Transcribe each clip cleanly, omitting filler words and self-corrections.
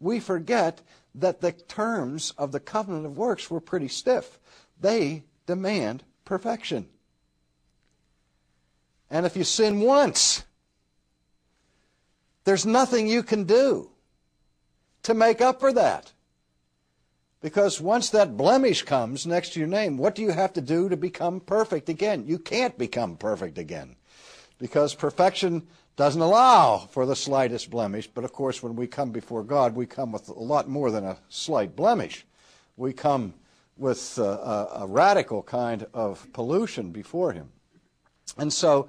we forget that the terms of the covenant of works were pretty stiff. They demand perfection. And if you sin once, there's nothing you can do to make up for that. Because once that blemish comes next to your name, what do you have to do to become perfect again? You can't become perfect again, because perfection doesn't allow for the slightest blemish. But of course, when we come before God, we come with a lot more than a slight blemish. We come with a radical kind of pollution before Him. And so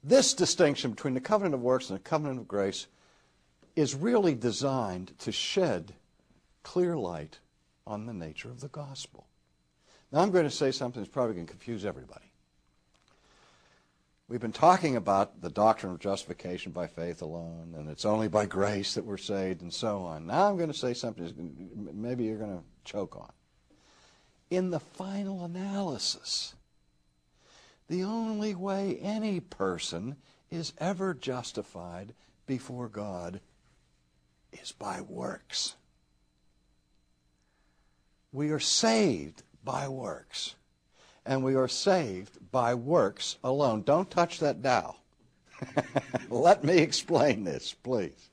this distinction between the covenant of works and the covenant of grace is really designed to shed clear light on the nature of the gospel. Now I'm going to say something that's probably going to confuse everybody. We've been talking about the doctrine of justification by faith alone, and it's only by grace that we're saved, and so on. Now I'm going to say something maybe you're going to choke on. In the final analysis, the only way any person is ever justified before God is by works. We are saved by works. And we are saved by works alone. Don't touch that dowel. Let me explain this, please.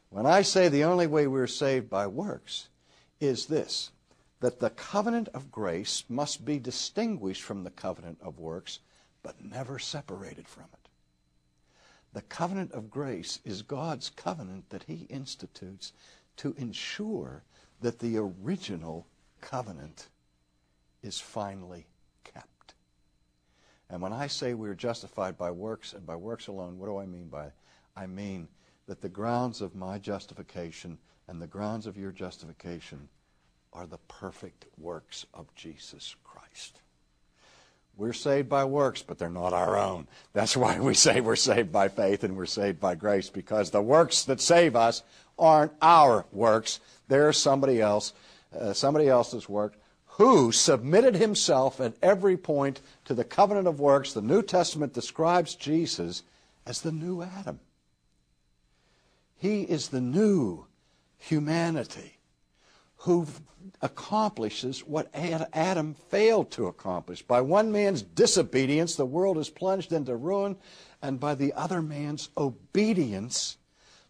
When I say the only way we're saved by works is this, that the covenant of grace must be distinguished from the covenant of works, but never separated from it. The covenant of grace is God's covenant that He institutes to ensure that the original covenant is finally kept. And when I say we're justified by works and by works alone, what do I mean by it? I mean that the grounds of my justification and the grounds of your justification are the perfect works of Jesus Christ. We're saved by works, but they're not our own. That's why we say we're saved by faith and we're saved by grace, because the works that save us aren't our works. They're somebody else. Somebody else's work, who submitted himself at every point to the covenant of works. The New Testament describes Jesus as the new Adam. He is the new humanity who accomplishes what Adam failed to accomplish. By one man's disobedience, the world is plunged into ruin, and by the other man's obedience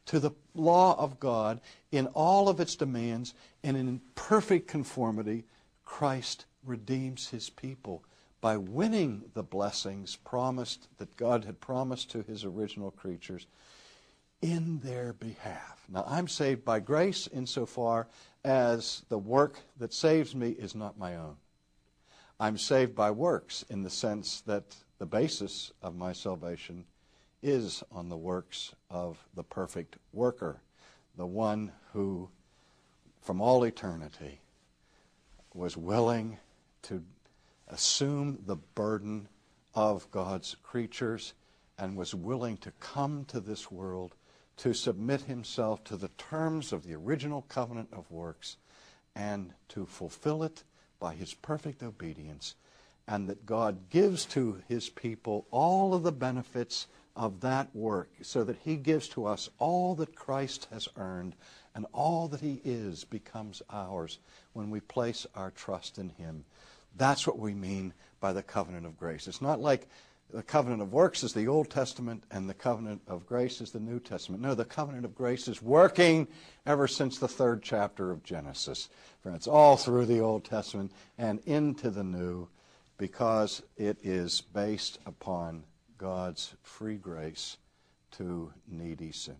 to the law of God in all of its demands and in perfect conformity, Christ redeems His people by winning the blessings promised that God had promised to His original creatures in their behalf. Now, I'm saved by grace insofar as the work that saves me is not my own. I'm saved by works in the sense that the basis of my salvation is on the works of the perfect worker, the one who, from all eternity, was willing to assume the burden of God's creatures and was willing to come to this world to submit Himself to the terms of the original covenant of works and to fulfill it by His perfect obedience, and that God gives to His people all of the benefits of that work, so that He gives to us all that Christ has earned, and all that He is becomes ours when we place our trust in Him. That's what we mean by the covenant of grace. It's not like the covenant of works is the Old Testament and the covenant of grace is the New Testament. No, the covenant of grace is working ever since the 3rd chapter of Genesis. Friends, all through the Old Testament and into the New, because it is based upon God's free grace to needy sinners.